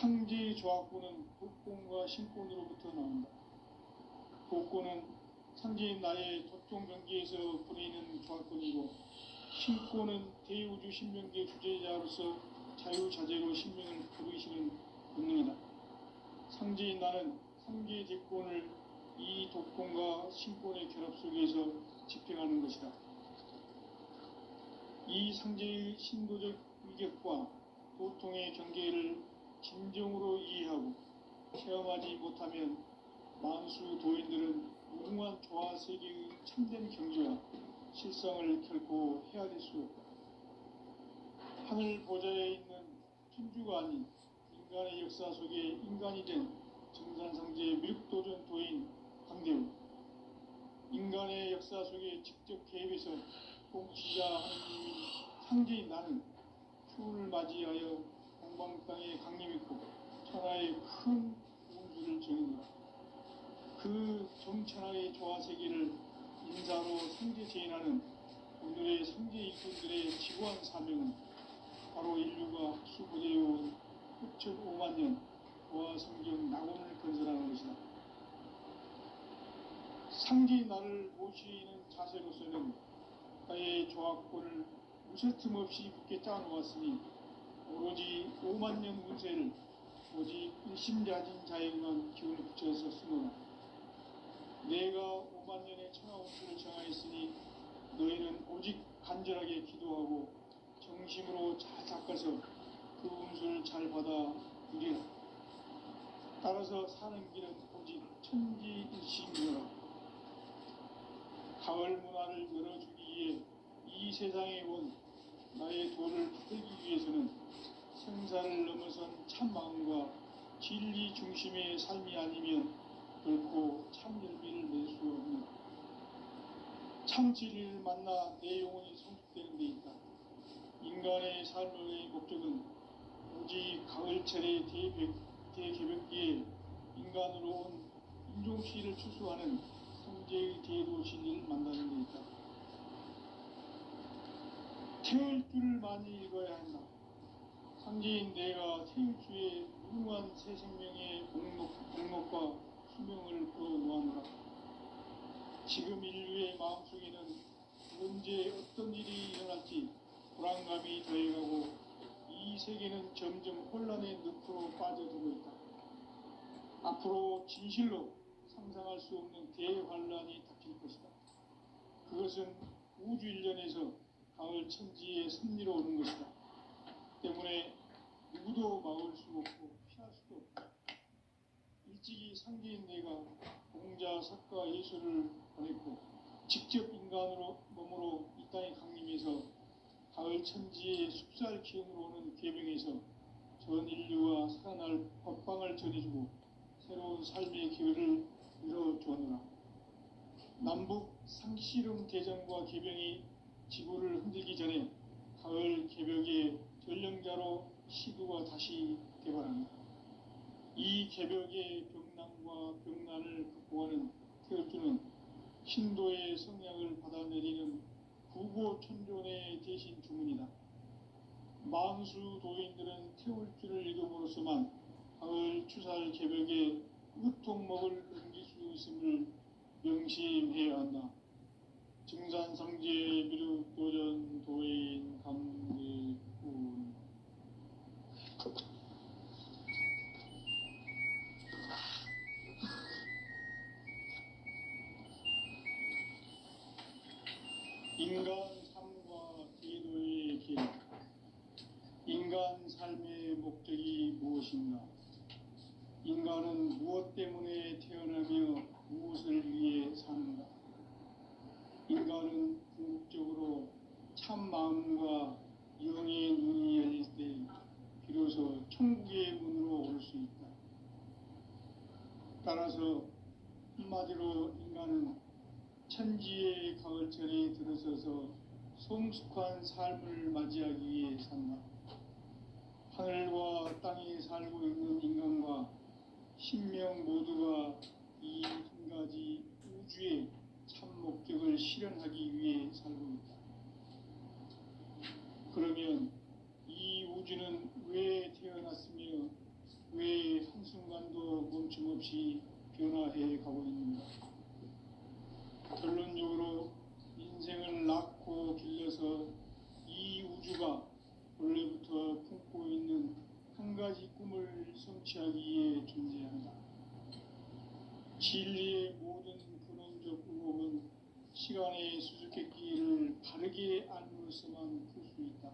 상제의 조합구는 독권과 신권으로부터 나온다. 독권은 상제인 나의 토종 경계에서 부리는 조합권이고, 신권은 대우주 신명계 주제자로서 자유자재로 신명을 부르시는 본능이다. 상제인 나는 상계의 대권을 이 독권과 신권의 결합 속에서 집행하는 것이다. 이 상제의 신도적 위격과 도통의 경계를 진정으로 이해하고 체험하지 못하면 만수 도인들은 무궁한 조화세계의 참된 경지와 실상을 결코 헤아릴 수 없다. 하늘 보좌에 있는 천주가 아닌 인간의 역사 속에 인간이 된 정산상제의 밀도전 도인 강대우, 인간의 역사 속에 직접 개입해서 통치자 하느님인 상제인 나는 추운을 맞이하여 동방땅에 강림했고 천하의 큰 우주를 정했노라. 그 정천하의 조화세계를 인사로 상제 제인하는 오늘의 상제 일꾼들의 지구한 사명은 바로 인류가 수고되어온 6,5만 년 보아성경 낙원을 건설하는 것이다. 상제인 나를 모시는 자세로서는 나의 조합권을 무쇠틈 없이 굳게 짜놓았으니 오로지 5만 년 운세를 오직 일심자진 자에게만 기운을 붙여서 쓰노라. 내가 5만 년의 천하 운수를 정하였으니 너희는 오직 간절하게 기도하고 정심으로 잘 닦아서 그 운수를 잘 받아 누리라. 따라서 사는 길은 오직 천지일심이라. 가을 문화를 열어주기 위해 이 세상에 온 나의 도를 받들기 위해서는 생사를 넘어선 참 마음과 진리 중심의 삶이 아니면 결코 참 열매를 낼 수 없는 참 진리를 만나 내 영혼이 성숙되는 데 있다. 인간의 삶의 목적은 오직 가을철의 대개벽기에 인간으로 온 인종시를 추수하는 성제의 대도 진리를 만나는 데 있다. 태울 줄을 많이 읽어야 한다. 상제인 내가 태울 주의 무궁한 새 생명의 목록과 수명을 풀어놓았노라. 지금 인류의 마음속에는 언제 어떤 일이 일어날지 불안감이 더해가고 이 세계는 점점 혼란의 늪으로 빠져들고 있다. 앞으로 진실로 상상할 수 없는 대환란이 닥칠 것이다. 그것은 우주 일련에서 가을 천지의 섭리로 오는 것이다. 때문에 누구도 막을 수 없고 피할 수도 없다. 일찍이 상제인 내가 공자, 석가, 예수를 보냈고 직접 인간으로 몸으로 이 땅에 강림해서 가을 천지의 숲살 기운으로 오는 계명에서 전 인류와 살아날 법방을 전해주고 새로운 삶의 기회를 열어주었노라. 남북 상씨름 대전과 개병이 지구를 흔들기 전에 가을 개벽의 전령자로 시두가 다시 개발한다. 이 개벽의 병난과 병난을 극복하는 태울주는 신도의 성향을 받아내리는 구고천존의 대신 주문이다. 만수 도인들은 태울주를 읽음으로써만 가을 추살 개벽의 으통목을 넘길 수 있음을 명심해야 한다. 증산상제 미륵도전 도인 강대군. 인간 삶과 제도의 길. 인간 삶의 목적이 무엇인가? 인간은 무엇 때문에 태어나며 무엇을 위해 사는가? 인간은 궁극적으로 참 마음과 영의 눈이 열릴 때 비로소 천국의 문으로 올 수 있다. 따라서 한마디로 인간은 천지의 가을철에 들어서서 성숙한 삶을 맞이하기 위해 산다. 하늘과 땅에 살고 있는 인간과 신명 모두가 이 한 가지 우주의 참 목적을 실현하기 위해 살고 있다. 그러면 이 우주는 왜 태어났으며 왜 끊임없이 변화해 가고 있습니다. 결론적으로 인생을 낳고 길러서 이 우주가 원래부터 품고 있는 한 가지 꿈을 성취하기 위해 존재한다. 진리의 모든 근원적 의혹은 시간의 수수께끼를 바르게 알므로서만 풀 수 있다.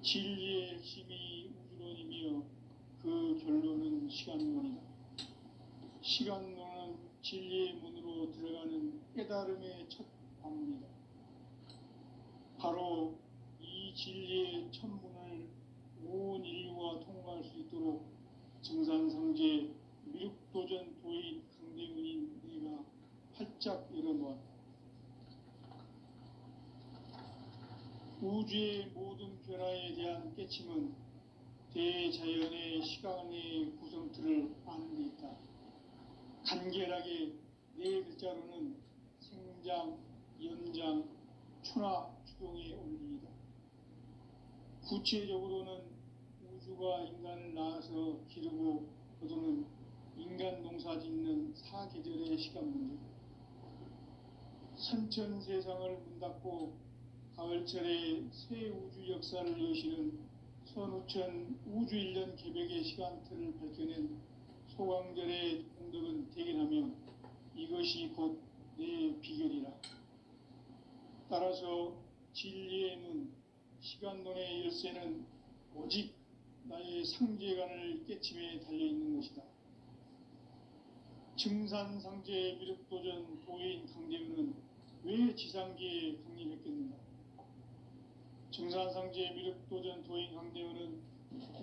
진리의 핵심이 우주론이며 그 결론은 시간론이다. 시간론은 진리의 문으로 들어가는 깨달음의 첫 방문이다. 바로 이 진리의 첫 문을 온 인류가 통과할 수 있도록 증산상제 미륵도전 도인 강대문인 네가 활짝 열어놓았다. 우주의 모든 변화에 대한 깨침은 대자연의 시간의 구성틀을 아는 데 있다. 간결하게 네 글자로는 생장, 연장, 추나 추동의 원리이다. 구체적으로는 우주가 인간을 낳아서 기르고 거두는 인간 농사 짓는 사계절의 시간 문제, 선천 세상을 문 닫고 가을철에 새 우주 역사를 여시는 선우천 우주일년 개벽의 시간틀을 밝혀낸 소강절의 공덕은 대견하며 이것이 곧 내 비결이라. 따라서 진리의 문, 시간론의 열쇠는 오직 나의 상제관을 깨침에 달려있는 것이다. 증산상제 미륵도전 도인 강대은은 왜 지상계에 강림했겠는가? 증산상제 미륵도전 도인 강대은은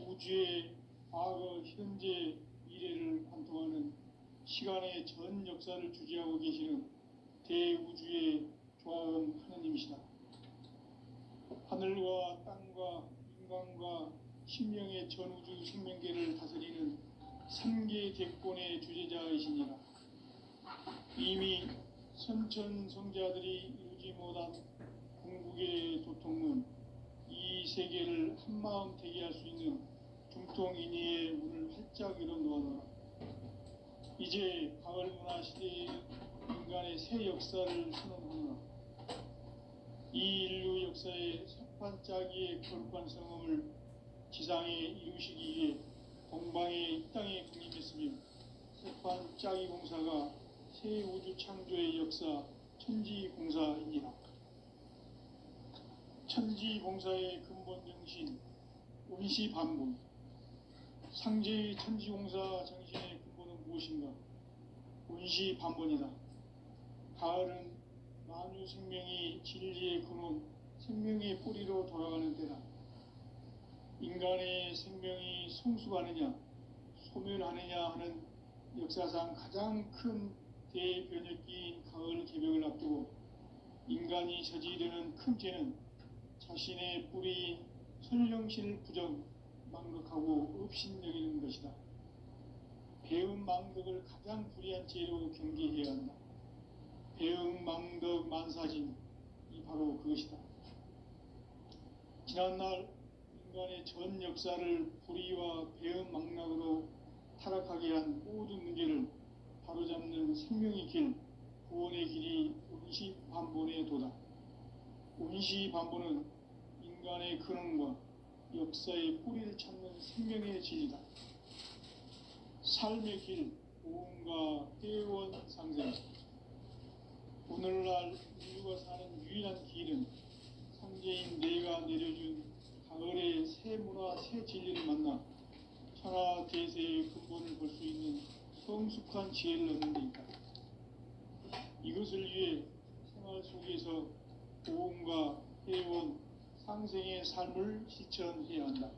우주의 과거, 현재, 미래를 관통하는 시간의 전 역사를 주재하고 계시는 대우주의 조화원 하느님이시다. 하늘과 땅과 인간과 신명의 전우주 생명계를 다스리는 삼계 대권의 주재자이시니라. 이미 선천성자들이 이루지 못한 궁극의 도통은 이 세계를 한마음 되게 할 수 있는 중통인의의 문을 활짝 열어놓아라. 이제 가을 문화 시대의 인간의 새 역사를 선언하노라. 이 인류 역사의 석판짜기의 거룩한 성음을 지상에 이루시기 위해 동방의 이 땅에 강림했으며 석판짜기 공사가 새 우주 창조의 역사 천지공사이니라. 천지공사의 근본 정신 원시반본, 상제의 천지공사 정신의 근본은 무엇인가? 원시반본이다. 가을은 만유 생명이 진리의 근원, 생명의 뿌리로 돌아가는 때다. 인간의 생명이 성숙하느냐, 소멸하느냐 하는 역사상 가장 큰 대변혁기인 가을 개벽을 앞두고 인간이 저지르는 큰 죄는 자신의 뿌리인 설령신을 부정, 망극하고 업신여기는 것이다. 배음 망덕을 가장 불의한 죄로 경계해야 한다. 배음 망덕 만사진이 바로 그것이다. 지난날 인간의 전 역사를 불의와 배음 망락으로 타락하게 한 모든 문제를 바로잡는 생명의 길, 구원의 길이 원시반본의 도다. 원시반본은 인간의 근원과 역사의 뿌리를 찾는 생명의 진리다. 삶의 길, 고음과 회원 상생. 오늘날 인류가 사는 유일한 길은 상제인 내가 내려준 가을의 새 문화, 새 진리를 만나 천하 대세의 근본을 볼 수 있는 성숙한 지혜를 얻는 데 있다. 이것을 위해 생활 속에서 고음과 회원, 상생의 삶을 실천해야 한다.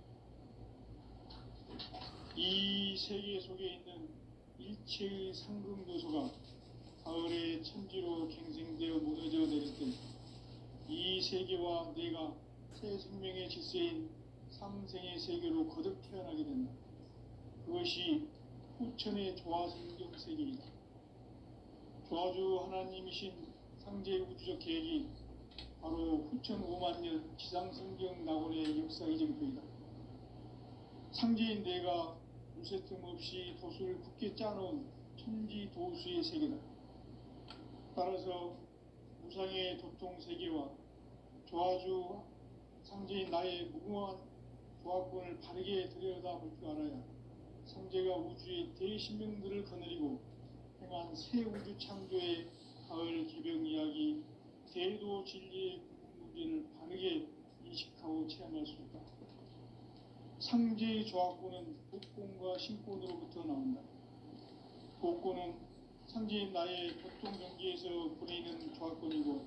이 세계 속에 있는 일체의 상금도소가 가을의 천지로 갱생되어 무너져 내릴 때 이 세계와 내가 새 생명의 질서인 상생의 세계로 거듭 태어나게 된다. 그것이 후천의 조화성경 세계이다. 조화주 하나님이신 상제 우주적 계획이 바로 후천 5만 년 지상성경 낙원의 역사 이정표이다. 상제인 내가 무쇠틈 없이 도수를 굳게 짜놓은 천지 도수의 세계다. 따라서 우상의 도통 세계와 조화주 상제인 나의 무궁한 조합권을 바르게 들여다볼 줄 알아야 상제가 우주의 대신명들을 거느리고 행한 새 우주 창조의 가을 개병 이야기, 대도 진리의 문제를 바르게 인식하고 체험할 수 있다. 상제의 조합권은 복권과 신권으로부터 나온다. 복권은 상제인 나의 보통 경계에서 보내는 조합권이고,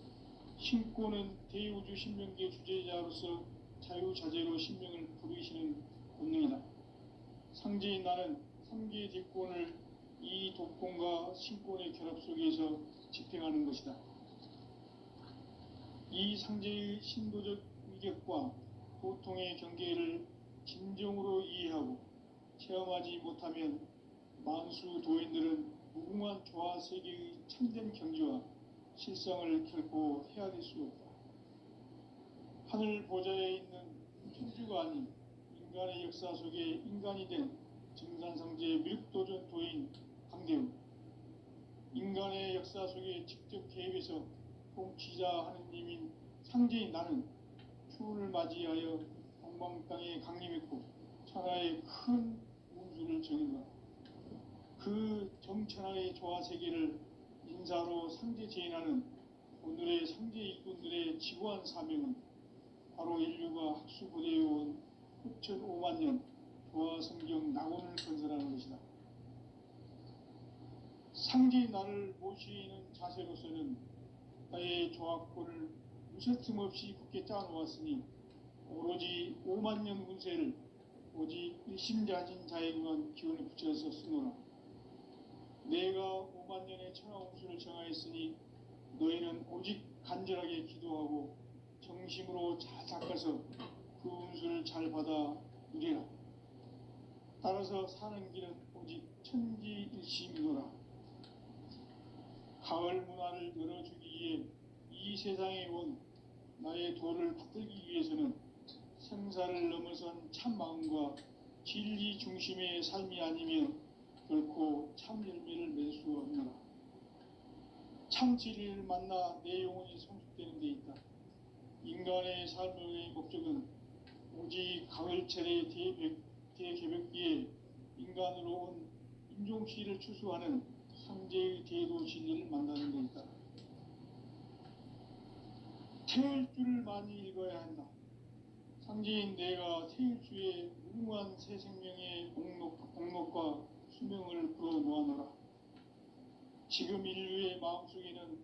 신권은 대우주 신명계 주제자로서 자유자재로 신명을 부르시는 본능이다. 상제인 나는 3개의 뒷권을 이 독권과 신권의 결합 속에서 집행하는 것이다. 이 상제의 신도적 위격과 보통의 경계를 진정으로 이해하고 체험하지 못하면 만수 도인들은 무궁한 조화 세계의 참된 경지와 실상을 결코 헤아릴 수 없다. 하늘 보좌에 있는 천주가 아닌 인간의 역사 속에 인간이 된 증산상제의 밀도전 도인 강대우, 인간의 역사 속에 직접 개입해서 통치자 하느님인 상제인 나는 추운을 맞이하여 동방 땅에 강림했고 천하의 큰 운수를 정인다. 그 정천하의 조화 세계를 인사로 상제 제인하는 오늘의 상제 일꾼들의 지구한 사명은 바로 인류가 학수부대에 온 6,5만 년 조화 성경 낙원을 건설하는 것이다. 상제인 나를 모시는 자세로서는 나의 조합권을 무쇠틈 없이 굳게 짜놓았으니 오로지 5만 년 운세를 오직 일심자진 자에게만 기운을 붙여서 쓰노라. 내가 5만 년의 천하운수를 정하였으니 너희는 오직 간절하게 기도하고 정심으로 잘 닦아서 그 운수를 잘 받아 누리라. 따라서 사는 길은 오직 천지일심이노라. 가을 문화를 열어주기 위해 이 세상에 온 나의 도를 붙들기 위해서는 생사를 넘어선 참 마음과 진리 중심의 삶이 아니면 결코 참 열매를 맺을 수 없노라. 참 진리를 만나 내 영혼이 성숙되는 데 있다. 인간의 삶의 목적은 오직 가을철의 대개벽기에 인간으로 온 인종씨를 추수하는 상제의 대도 진리를 만나는 데 있다. 태일주를 많이 읽어야 한다. 상제인 내가 태일주의 무궁한 새 생명의 목록과 수명을 풀어놓아노라. 지금 인류의 마음속에는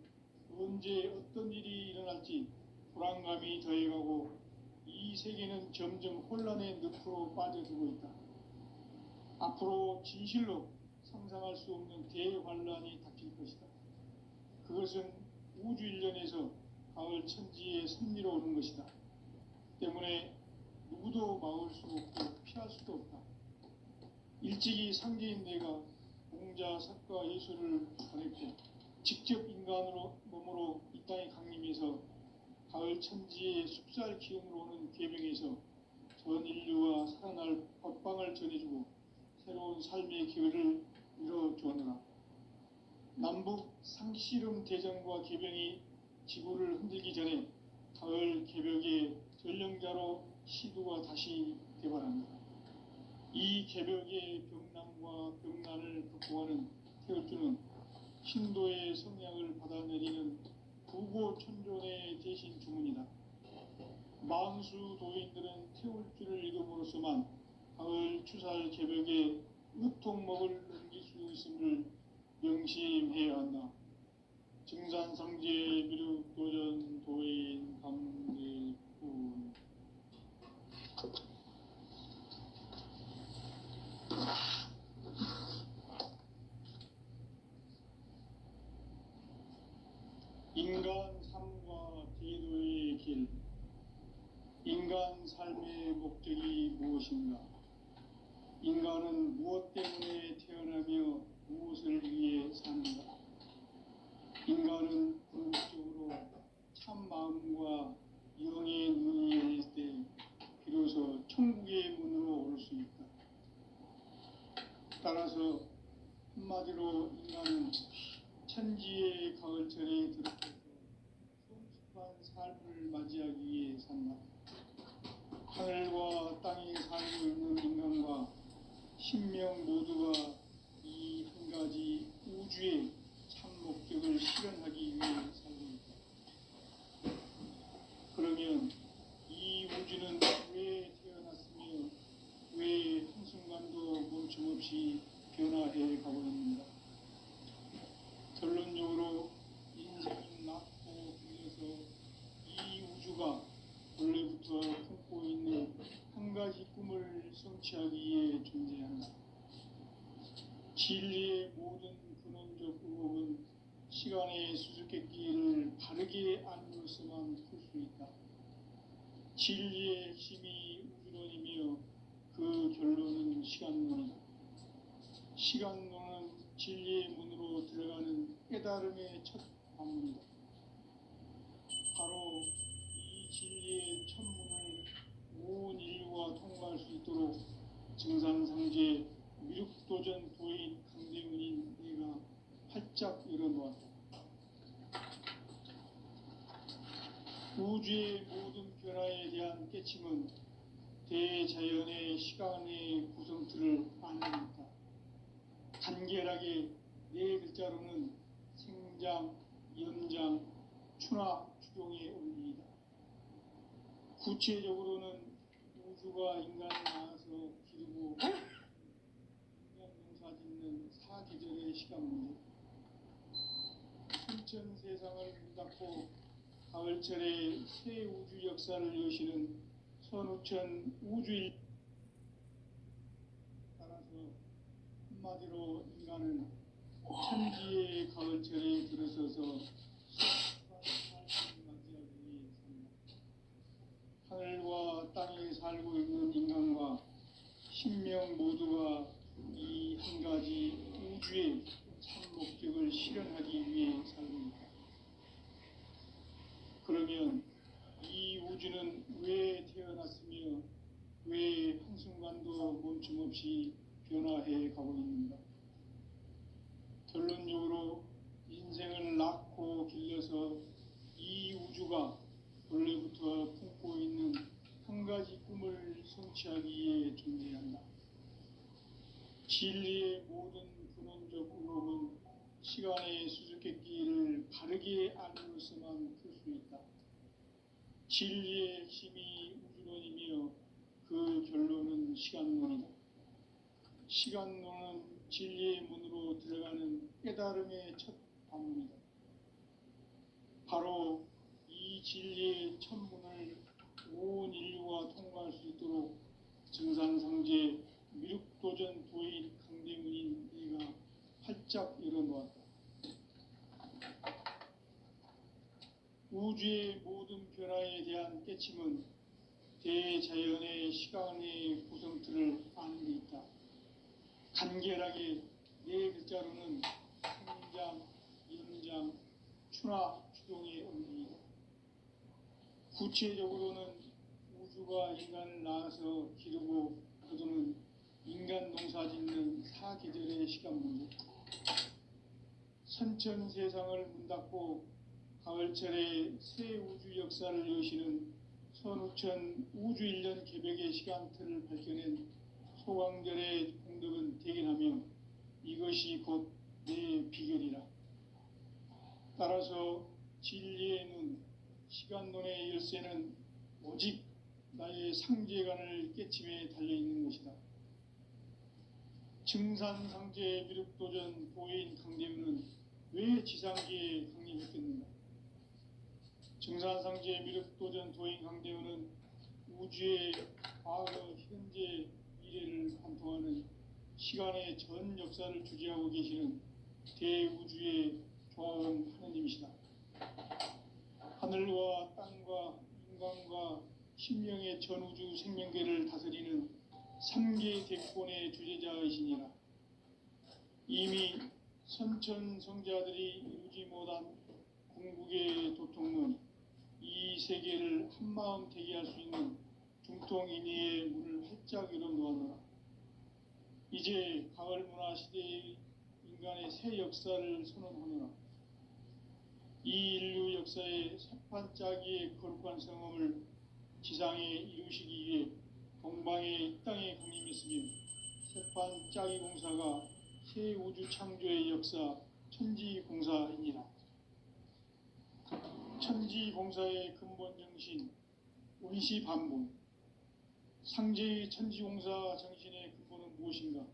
언제 어떤 일이 일어날지 불안감이 더해가고 이 세계는 점점 혼란의 늪으로 빠져들고 있다. 앞으로 진실로 상상할 수 없는 대환란이 닥칠 것이다. 그것은 우주 일련에서 가을 천지에 승리로 오는 것이다. 때문에 누구도 막을 수 없고 피할 수도 없다. 일찍이 상제인 내가 공자, 석가, 예수를 보냈고 직접 인간으로 몸으로 이 땅에 강림해서 가을 천지의 숲살 기운으로 오는 계명에서 전 인류와 살아날 법방을 전해주고 새로운 삶의 기회를 이뤄주었노라. 남북 상씨름 대전과 계병이 지구를 흔들기 전에 가을 개벽의 전령자로 시두가 다시 개발합니다. 이 개벽의 병난과 병난을 극복하는 태울주는 신도의 성량을 받아내리는 부고천존의 대신 주문이다. 만수 도인들은 태울주를 읽음으로써만 가을 추살 개벽의 의통목을 넘길 수 있음을 명심해야 한다. 증산상제 미륵도전 도인 감대군. 인간 삶과 제도의 길. 인간 삶의 목적이 무엇인가? 인간은 무엇 때문에 태어나며 무엇을 위해 사는가? 인간은 궁극적으로 참 마음과 영의 눈이 열릴 때 비로소 천국의 문으로 올 수 있다. 따라서 한마디로 인간은 천지의 가을철에 들어서서 성숙한 삶을 맞이하기 위해 산다. 하늘과 땅에 살고 있는 인간과 신명 모두가 이 한 가지 우주의 참 목적을 실현하기 위해 살고 있다. 그러면 이 우주는 왜 태어났으며 왜 한순간도 멈춤없이 변화해 가고 있는가? 결론적으로 인생은 낮고 길어서 이 우주가 원래부터 품고 있는 한 가지 꿈을 성취하기 위해 존재한다. 진리의 모든 근원적 의혹은 시간의 수수께끼를 바르게 알므로서만 풀 수 있다. 진리의 핵심이 우주론이며 그 결론은 시간론이다. 시간론은 진리의 문으로 들어가는 깨달음의 첫 방문이다. 바로 이 진리의 첫 문을 온 인류가 통과할 수 있도록 증산상제 미륵도전 도인 강대문인 내가 활짝 열어놓았다. 우주의 모든 변화에 대한 깨침은 대자연의 시간의 구성틀을 아는 것이다. 간결하게 네 글자로는 생장, 연장, 추나 추동의 원리이다. 구체적으로는 우주가 인간을 낳아서 기르고 인간 농사 짓는 사계절의 시간 문제, 순천 세상을 문 닫고 가을철에 새 우주 역사를 여시는 선우천 우주일, 따라서 한마디로 인간은 천지의 가을철에 들어서서 성숙한 삶을 맞이하기 위해 산다. 하늘과 땅에 살고 있는 인간과 신명 모두가 이 한 가지 우주의 참 목적을 실현하기 위해 살고 있다. 그러면 이 우주는 왜 태어났으며 왜 한순간도 멈춤없이 변화해 가고 있는가? 결론적으로 인생을 낳고 길러서 이 우주가 원래부터 품고 있는 한 가지 꿈을 성취하기 위해 존재한다. 진리의 모든 근원적 의혹은 시간의 수수께끼를 바르게 알므로서만 풀 수 있다. 진리의 핵심이 우주론이며 그 결론은 시간론이다. 시간론은 진리의 문으로 들어가는 깨달음의 첫 방문이다. 바로 이 진리의 첫 문을 온 인류가 통과할 수 있도록 증산상제 미륵도전 도인 강대문인 내가 활짝 열어놓았다. 우주의 모든 변화에 대한 깨침은 대자연의 시간의 구성틀을 아는 데 있다. 간결하게 네 글자로는 생장, 연장, 추나 추동의 원리이다. 구체적으로는 우주가 인간을 낳아서 기르고 거두는 인간 농사 짓는 사계절의 시간 문제, 선천 세상을 문 닫고 가을철에 새 우주 역사를 여시는 선우천 우주 1년 개벽의 시간틀을 밝혀낸 소강절의 공덕은 대견하며 이것이 곧 내 비결이라. 따라서 진리의 눈, 시간론의 열쇠는 오직 나의 상제관을 깨침에 달려있는 것이다. 증산상제 미륵도전 도인 강대문은 왜 지상계에 강림했겠는가? 증산상제 미륵도전 도인 강대문은 우주의 과거, 현재, 미래를 관통하는 시간의 전 역사를 주재하고 계시는 대우주의 조화원 하느님이시다. 하늘과 땅과 인간과 신명의 전우주 생명계를 다스리는 3계 대권의 주재자이시니라. 이미 선천 성자들이 이루지 못한 궁극의 도통문, 이 세계를 한마음 되게 할 수 있는 중통인의의 문을 활짝 열어놓았노라. 이제 가을 문화 시대의 인간의 새 역사를 선언하노라. 이 인류 역사의 새판짜기의 거룩한 성험을 지상에 이루시기 위해 동방의 이 땅에 강림했으며 새판짜기 공사가 새 우주 창조의 역사 천지공사입니다. 천지공사의 근본 정신 운시반본. 상제의 천지공사 정신의 근본은 무엇인가?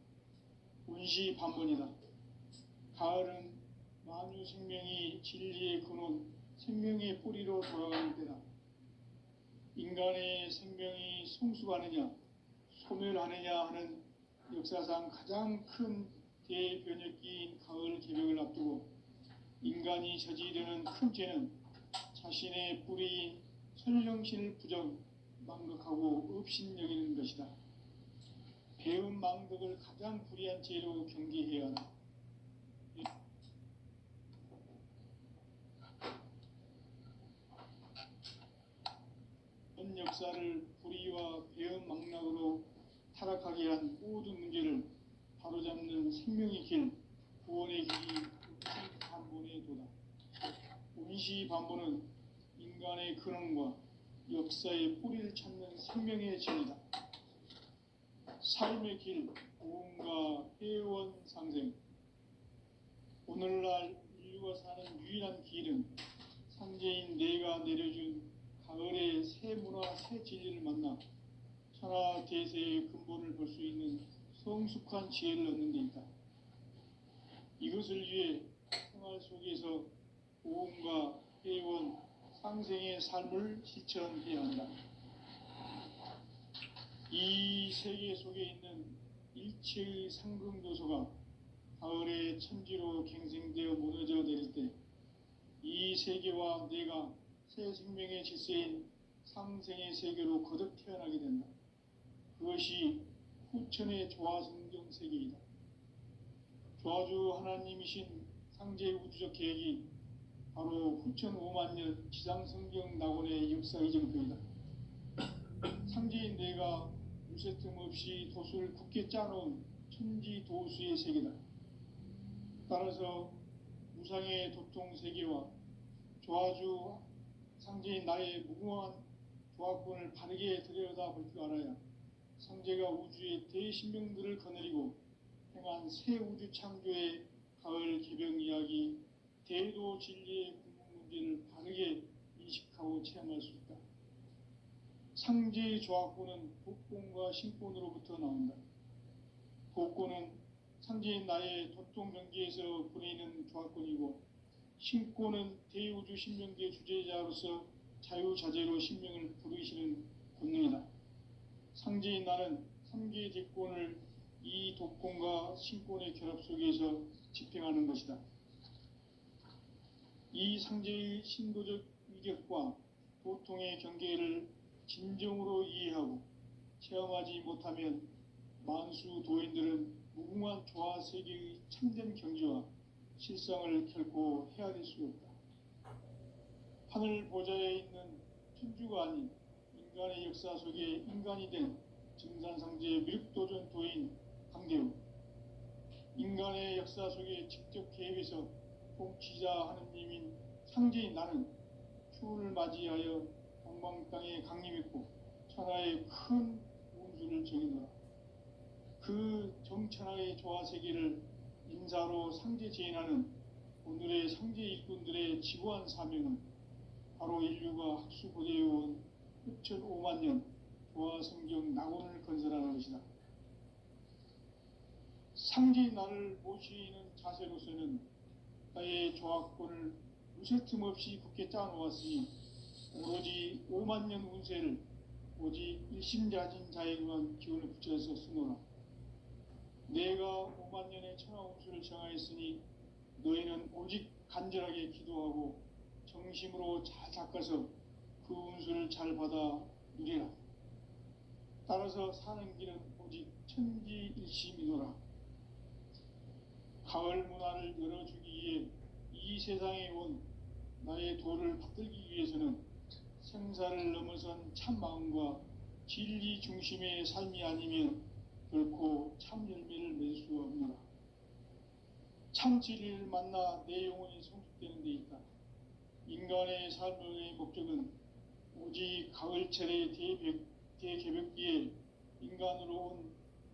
운시반본이다. 가을은 만유 생명이 진리의 근원, 생명의 뿌리로 돌아가는 때다. 인간의 생명이 성숙하느냐, 소멸하느냐 하는 역사상 가장 큰 대변혁기인 가을 개벽을 앞두고 인간이 저지르는 큰 죄는 자신의 뿌리인 선령신을 부정, 망각하고 업신여기는 것이다. 배운 망덕을 가장 불의한 죄로 경계해야 한다. 전 역사를 불의와 배은 망락으로 타락하게 한 모든 문제를 바로잡는 생명의 길, 구원의 길이 운시반본의 도다. 운시반본은 인간의 근원과 역사의 뿌리를 찾는 생명의 진리다. 삶의 길, 고음과 회원 상생. 오늘날 인류가 사는 유일한 길은 상제인 내가 내려준 가을의 새 문화, 새 진리를 만나 천하 대세의 근본을 볼 수 있는 성숙한 지혜를 얻는 데 있다. 이것을 위해 생활 속에서 고음과 회원, 상생의 삶을 실천해야 한다. 이 세계 속에 있는 일체의 상승도소가 가을의 천지로 갱생되어 무너져 내릴 때 이 세계와 내가 새 생명의 질서인 상생의 세계로 거듭 태어나게 된다. 그것이 후천의 조화성경 세계이다. 조화주 하나님이신 상제 우주적 계획이 바로 후천 5만 년 지상성경 낙원의 역사 이정표이다. 상제인 내가 무쇠틈 없이 도수를 굳게 짜놓은 천지도수의 세계다. 따라서 무상의 도통 세계와 조화주 상제인 나의 무궁한 조화권을 바르게 들여다볼 줄 알아야 상제가 우주의 대신명들을 거느리고 행한 새 우주 창조의 가을 개벽 이야기, 대도 진리의 궁극 문제를 바르게 인식하고 체험할 수 있다. 상제의 조화권은 복권과 신권으로부터 나온다. 복권은 상제인 나의 도통 경계에서 보내는 조화권이고, 신권은 대우주 신명계 주제자로서 자유자재로 신명을 부르시는 권능이다. 상제인 나는 3개의 대권을 이 독권과 신권의 결합 속에서 집행하는 것이다. 이 상제의 신도적 위격과 도통의 경계를 진정으로 이해하고 체험하지 못하면 만수 도인들은 무궁한 조화 세계의 참된 경지와 실상을 결코 헤아릴 수 없다. 하늘 보좌에 있는 천주가 아닌 인간의 역사 속에 인간이 된 증산상제의 미륵도전 도인 강대우, 인간의 역사 속에 직접 개입해서 통치자 하느님인 상제인 나는 추운을 맞이하여 동방 땅에 강림했고 천하의 큰 운수를 정해놓아 그 정천하의 조화 세계를 인사로 상제 제인하는 오늘의 상제 일꾼들의 지구한 사명은 바로 인류가 학수고대해온 후천 5만 년 조화 성경 낙원을 건설하는 것이다. 상제인 나를 모시는 자세로서는 나의 조화권을 무쇠틈 없이 굳게 짜놓았으니 오로지 5만 년 운세를 오직 일심자진 자에게만 기운을 붙여서 쓰노라. 내가 5만 년의 천하 운수를 정하였으니 너희는 오직 간절하게 기도하고 정심으로 잘 닦아서 그 운수를 잘 받아 누리라. 따라서 사는 길은 오직 천지일심이노라. 가을 문화를 열어주기 위해 이 세상에 온 나의 도를 받들기 위해서는 생사를 넘어선 참 마음과 진리 중심의 삶이 아니면 결코 참 열매를 맺을 수 없노라. 참 진리를 만나 내 영혼이 성숙되는 데 있다. 인간의 삶의 목적은 오직 가을철의 대개벽기에 인간으로 온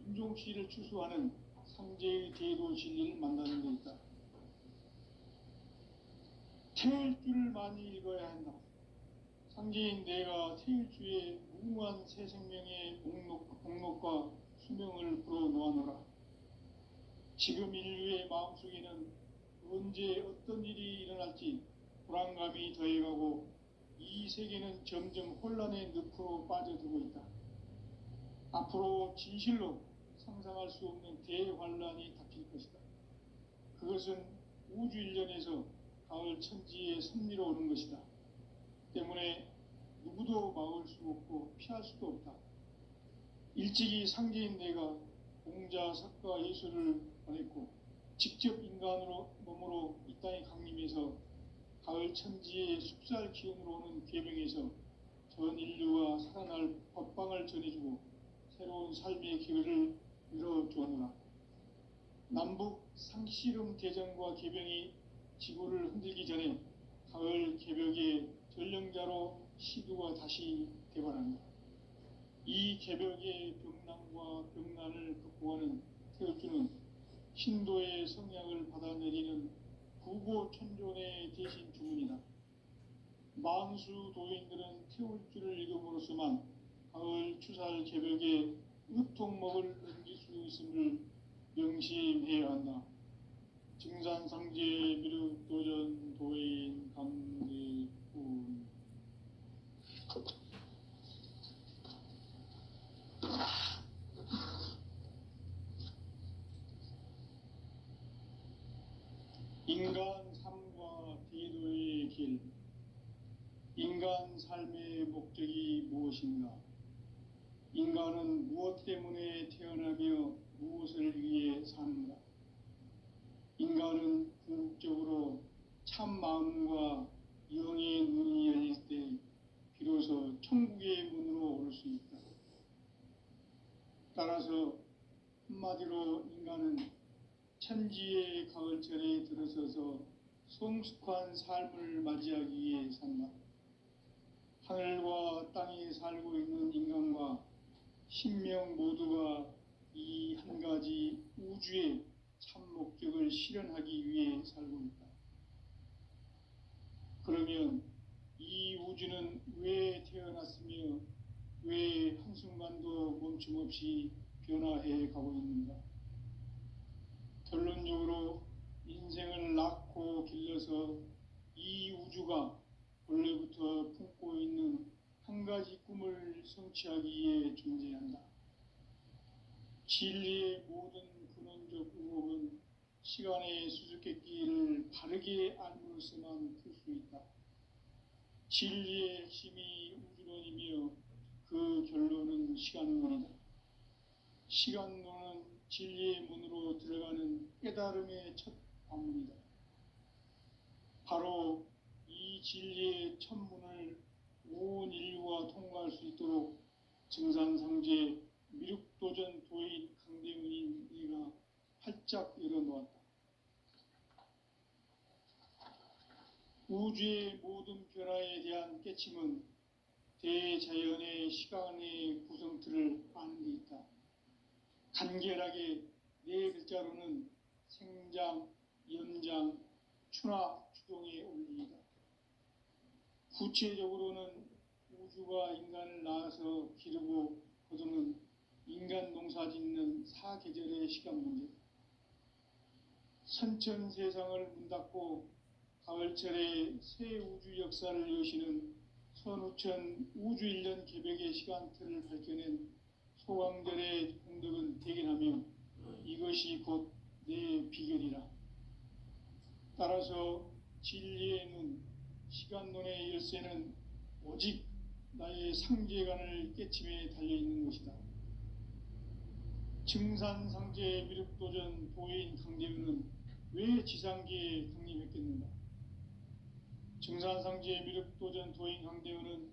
인종씨를 추수하는 상제의 대도 진리를 만나는 데 있다. 태일 주를 많이 읽어야 한다. 상제인 내가 태일 주에 무궁한 새 생명의 복록과 수명을 불어놓아노라. 지금 인류의 마음속에는 언제 어떤 일이 일어날지 불안감이 더해가고 이 세계는 점점 혼란의 늪으로 빠져들고 있다. 앞으로 진실로 상상할 수 없는 대환란이 닥칠 것이다. 그것은 우주 일련에서 가을 천지의 섭리로 오는 것이다. 때문에 누구도 막을 수 없고 피할 수도 없다. 일찍이 상제인 내가 공자, 석가, 예수를 보냈고 직접 인간으로 몸으로 이 땅에 강림해서 가을 천지의 숲살 기운으로 오는 계명에서 전 인류가 살아날 법방을 전해주고 새로운 삶의 기회를 열어주었노라. 남북 상씨름 대전과 계병이 지구를 흔들기 전에 가을 개벽의 전령자로 시두가 다시 개발한다. 이 개벽의 병난과 병난을 극복하는 태울주는 신도의 성향을 받아내리는 구고천존의 대신 주문이다. 만수 도인들은 태울주를 읽음으로써만 가을 추살 개벽에 으통먹을 넘길 수 있음을 명심해야 한다. 증산상제 미륵도전 도인 강대군. 인간 삶과 대도의 길. 인간 삶의 목적이 무엇인가? 인간은 무엇 때문에 태어나며 무엇을 위해 사는가? 인간은 궁극적으로 참 마음과 영의 눈이 열릴 때 비로소 천국의 문으로 올 수 있다. 따라서 한마디로 인간은 천지의 가을철에 들어서서 성숙한 삶을 맞이하기 위해 산다. 하늘과 땅에 살고 있는 인간과 신명 모두가 이 한 가지 우주의 참 목적을 실현하기 위해 살고 있다. 그러면 이 우주는 왜 태어났으며 왜 한순간도 멈춤없이 변화해 가고 있는가? 결론적으로 인생을 낳고 길러서 이 우주가 원래부터 품고 있는 한 가지 꿈을 성취하기 위해 존재한다. 진리의 모든 근원적 의혹은 시간의 수수께끼를 바르게 알므로서만 풀 수 있다. 진리의 핵심이 우주론이며 그 결론은 시간론이다. 시간론은 진리의 문으로 들어가는 깨달음의 첫 관문이다. 바로 이 진리의 첫 문을 온 인류가 통과할 수 있도록 증산상제 미륵도전 도인 강대문인 이가 활짝 열어놓았다. 우주의 모든 변화에 대한 깨침은 대자연의 시간의 구성틀을 아는 데 있다. 간결하게 네 글자로는 생장, 연장, 추나 추동의 원리이다. 구체적으로는 우주가 인간을 낳아서 기르고 거두는 인간 농사 짓는 사계절의 시간 문제. 선천 세상을 문 닫고 가을철에 새 우주 역사를 여시는 선우천 우주일년 개벽의 시간틀을 밝혀낸 소강절의 공덕은 대견하며 이것이 곧 내 비결이라. 따라서 진리의 눈, 시간론의 열쇠는 오직 나의 상제관을 깨침에 달려있는 것이다. 증산상제 미륵도전 도인 강대우는 왜 지상계에 강림했겠는가? 증산상제 미륵도전 도인 강대우는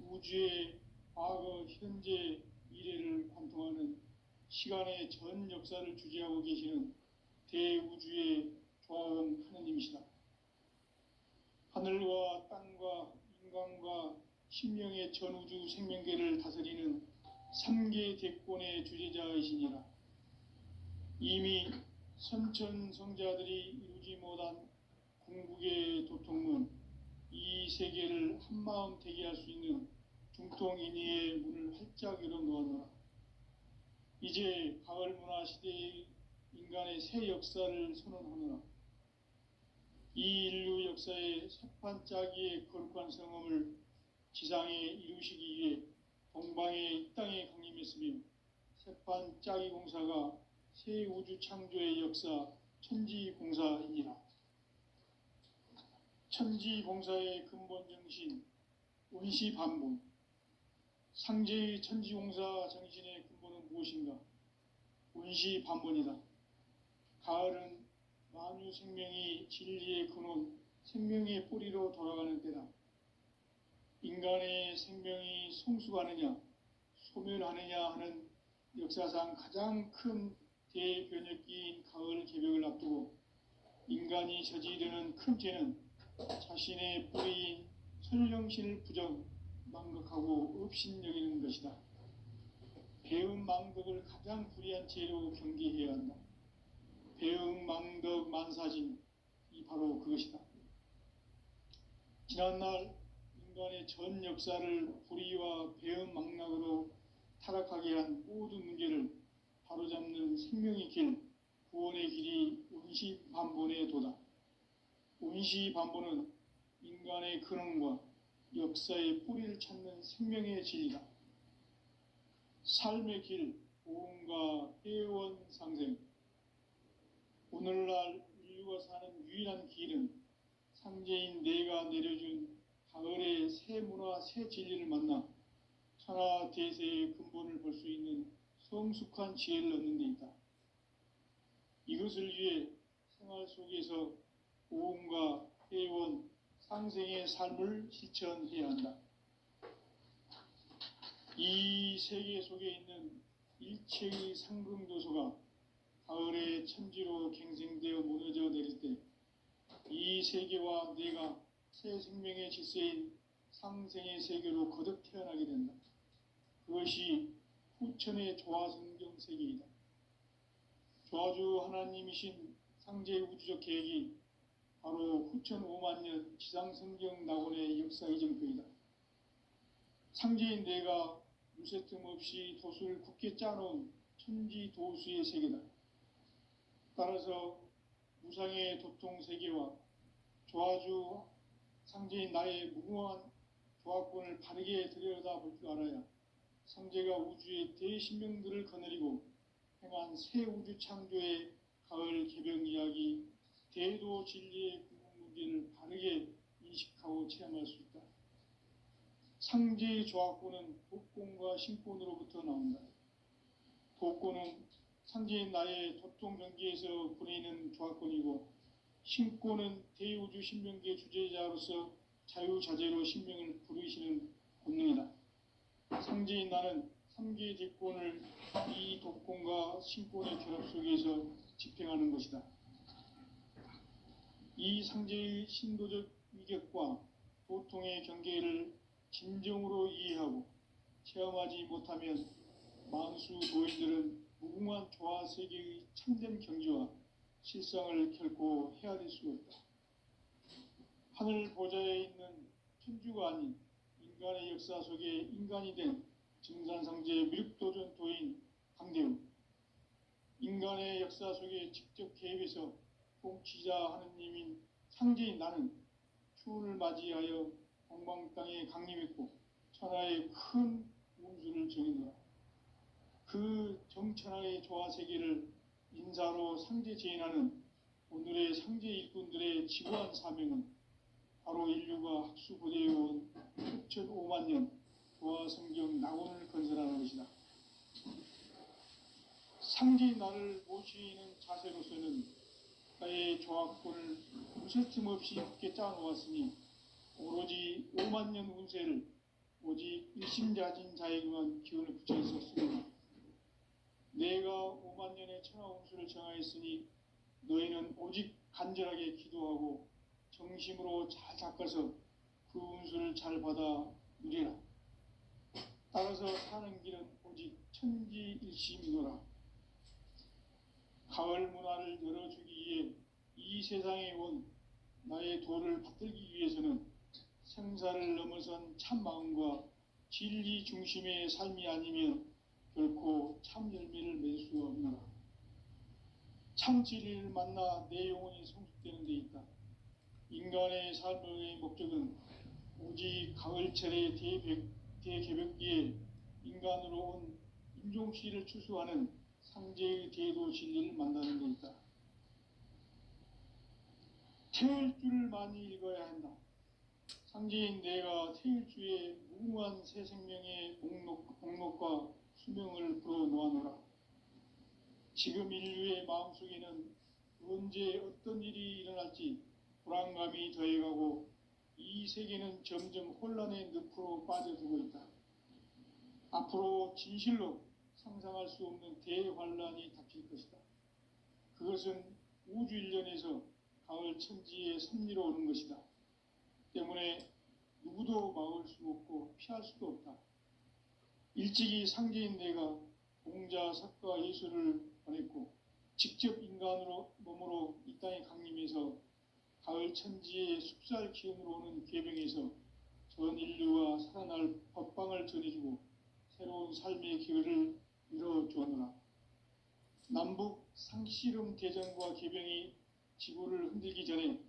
우주의 과거, 현재, 미래를 관통하는 시간의 전 역사를 주재하고 계시는 대우주의 조화원 하느님이시다. 하늘과 땅과 인간과 신명의 전우주 생명계를 다스리는 삼계 대권의 주재자이시니라. 이미 선천성자들이 이루지 못한 궁극의 도통문, 이 세계를 한마음 되게 할 수 있는 중통인의의 문을 활짝 열어놓았노라. 이제 가을 문화 시대의 인간의 새 역사를 선언하노라. 이 인류 역사의 새판짜기의 거룩한 성험을 지상에 이루시기 위해 동방의 이 땅에 강림했으며, 새판짜기 공사가 새 우주 창조의 역사 천지공사이니라. 천지공사의 근본 정신, 원시반본. 상제의 천지공사 정신의 근본은 무엇인가? 원시반본이다. 가을은 만유 생명이 진리의 근원, 생명의 뿌리로 돌아가는 때다. 인간의 생명이 성숙하느냐, 소멸하느냐 하는 역사상 가장 큰 대변혁기인 가을 개벽을 앞두고 인간이 저지르는 큰 죄는 자신의 뿌리인 설령신을 부정, 망각하고 업신여기는 것이다. 배음 망덕을 가장 불의한 죄로 경계해야 한다. 배음 망덕 만사진, 이 바로 그것이다. 지난날 인간의 전 역사를 불의와 배음 망락으로 타락하게 한 모든 문제를 바로잡는 생명의 길, 구원의 길이 원시반본의 도다. 원시반본은 인간의 근원과 역사의 뿌리를 찾는 생명의 진리다. 삶의 길, 보험과 회원 상생. 오늘날 인류가 사는 유일한 길은 상제인 내가 내려준 가을의 새 문화, 새 진리를 만나 천하 대세의 근본을 볼 수 있는 성숙한 지혜를 얻는 데 있다. 이것을 위해 생활 속에서 보험과 회원, 상생의 삶을 실천해야 한다. 이 세계 속에 있는 일체의 상금도소가 가을의 천지로 갱생되어 무너져 내릴 때 이 세계와 내가 새 생명의 질서인 상생의 세계로 거듭 태어나게 된다. 그것이 후천의 조화성경 세계이다. 조화주 하나님이신 상제의 우주적 계획이 바로 후천 5만 년 지상성경 낙원의 역사 이정표이다. 상제인 내가 무쇠 틈 없이 도수를 굳게 짜놓은 천지 도수의 세계다. 따라서 무상의 도통 세계와 조화주 상제인 나의 무궁한 조화권을 바르게 들여다볼 줄 알아야 상제가 우주의 대신명들을 거느리고 행한 새 우주 창조의 가을 개벽 이야기, 대도 진리의 궁극 문제를 바르게 인식하고 체험할 수 있다. 상제의 조화권은 도권과 신권으로부터 나온다. 도권은 상제인 나의 도통 경계에서 부리는 조화권이고, 신권은 대우주 신명계 주제자로서 자유자재로 신명을 부르시는 본능이다. 상제인 나는 삼계의 대권을 이 도권과 신권의 결합 속에서 집행하는 것이다. 이 상제의 신도적 위격과 도통의 경계를 진정으로 이해하고 체험하지 못하면 만수 도인들은 무궁한 조화 세계의 참된 경지와 실상을 결코 헤아릴 수가 없다. 하늘 보좌에 있는 천주가 아닌 인간의 역사 속에 인간이 된 증산상제 미륵도전 도인 강대우, 인간의 역사 속에 직접 개입해서 통치자 하느님인 상제인 나는 추운을 맞이하여 동방 땅에 강림했고 천하의 큰 운수를 정해놓아 그 정천하의 조화 세계를 인사로 상제 제인하는 오늘의 상제 일꾼들의 지구한 사명은 바로 인류가 학수고대해온 6,5만 년 조화 성경 낙원을 건설하는 것이다. 상제인 나를 모시는 자세로서는 나의 조화권을 무쇠 틈 없이 굳게 짜놓았으니 오로지 5만 년 운세를 오직 일심자진 자에게만 기운을 붙여 있었으므로 내가 5만 년의 천하운수를 정하였으니 너희는 오직 간절하게 기도하고 정심으로 잘 닦아서 그 운수를 잘 받아 누리라. 따라서 사는 길은 오직 천지일심이노라. 가을 문화를 열어주기 위해 이 세상에 온 나의 도를 받들기 위해서는 생사를 넘어선 참 마음과 진리 중심의 삶이 아니면 결코 참 열매를 맺을 수 없노라. 참 진리를 만나 내 영혼이 성숙되는 데 있다. 인간의 삶의 목적은 오직 가을철의 대개벽기에 인간으로 온 인종시를 추수하는 상제의 대도 진리를 만나는 데 있다. 태일주를 많이 읽어야 한다. 상제인 내가 태일주의 무궁한 새 생명의 목록과 수명을 불어놓아노라. 지금 인류의 마음속에는 언제 어떤 일이 일어날지 불안감이 더해가고 이 세계는 점점 혼란의 늪으로 빠져들고 있다. 앞으로 진실로 상상할 수 없는 대환란이 닥칠 것이다. 그것은 우주 일련에서 가을 천지의 섭리로 오는 것이다. 때문에 누구도 막을 수 없고 피할 수도 없다. 일찍이 상제인 내가 공자, 석가, 예수를 보냈고 직접 인간으로 몸으로 이 땅에 강림해서 가을 천지의 숲살 기운으로 오는 계병에서 전 인류가 살아날 법방을 전해주고 새로운 삶의 기회를 이뤄주었노라. 남북 상씨름 대전과 계병이 지구를 흔들기 전에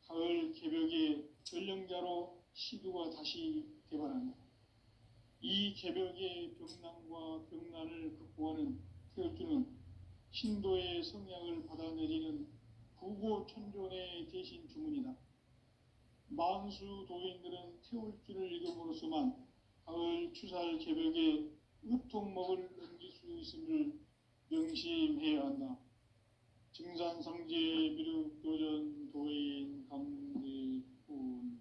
가을 개벽의 전령자로 시두가 다시 개발한다. 이 개벽의 병난과 병난을 극복하는 태울주는 신도의 성향을 받아내리는 부고천존의 대신 주문이다. 만수 도인들은 태울주를 읽음으로써만 가을 추살 개벽에 으통먹을 넘길 수 있음을 명심해야 한다. 증산상제 미륵도전 도인 강대군.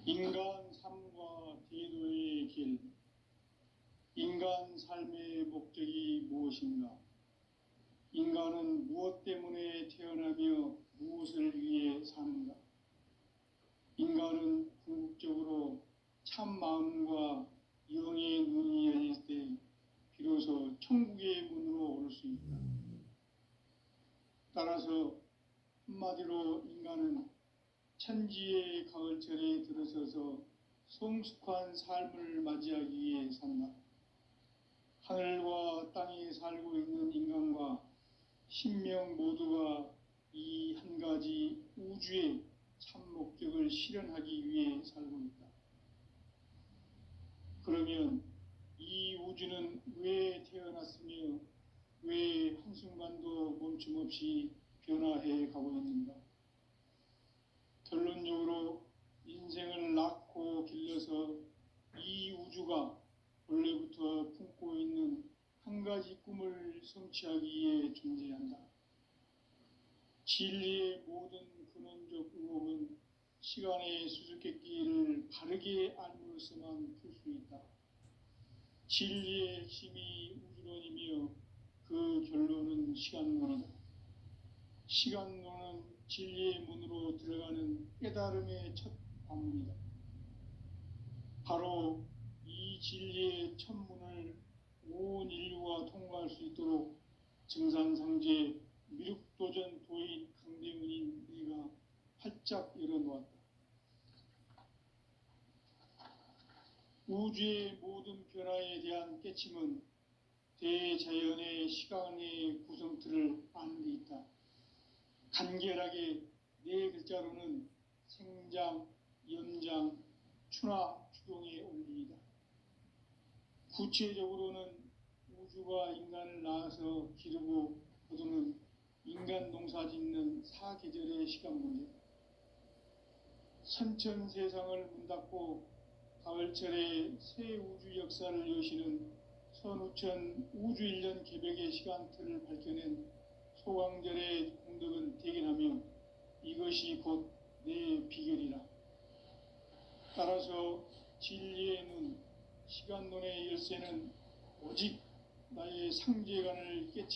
인간 삶과 대도의 길. 인간 삶의 목적이 무엇인가? 인간은 무엇 때문에 태어나며 무엇을 위해 사는가? 인간은 궁극적으로 참 마음과 영의 눈이 열릴 때 비로소 천국의 문으로 오를 수 있다. 따라서 한마디로 인간은 천지의 가을철에 들어서서 성숙한 삶을 맞이하기 위해 산다. 하늘과 땅에 살고 있는 인간과 신명 모두가 이 한 가지 우주의 참 목적을 실현하기 위해 살고 있다. 그러면 이 우주는 왜 태어났으며 왜 한순간도 멈춤없이 변화해 가고 있는가? 결론적으로 인생을 낳고 길러서 이 우주가 원래부터 품고 있는 한 가지 꿈을 성취하기 위해 존재한다. 진리의 모든 근원적 의혹은 시간의 수수께끼를 바르게 알므로써만 풀 수 있다. 진리의 핵심이 우주론이며 그 결론은 시간론이다. 시간론은 진리의 문으로 들어가는 깨달음의 첫 관문이다. 바로 이 진리의 첫 문을 온 인류가 통과할 수 있도록 증산상제 미륵도전 도인 강대문인 네가 활짝 열어놓았다. 우주의 모든 변화에 대한 깨침은 대자연의 시간의 구성틀을 아는 데 있다. 간결하게 네 글자로는 생장, 연장, 추나 추동의 원리이다. 구체적으로는 우주가 인간을 낳아서 기르고 거두는 인간 농사 짓는 사계절의 시간 문제. 선천 세상을 문 닫고 가을철에 새 우주 역사를 여시는 선우천 우주 1년 개벽의 시간틀을 밝혀낸 소강절의 공덕은 대견하며 이것이 곧 내 비결이라. 따라서 진리의 눈, 시간 눈의 열쇠는 오직 나의 상제관을 깨치며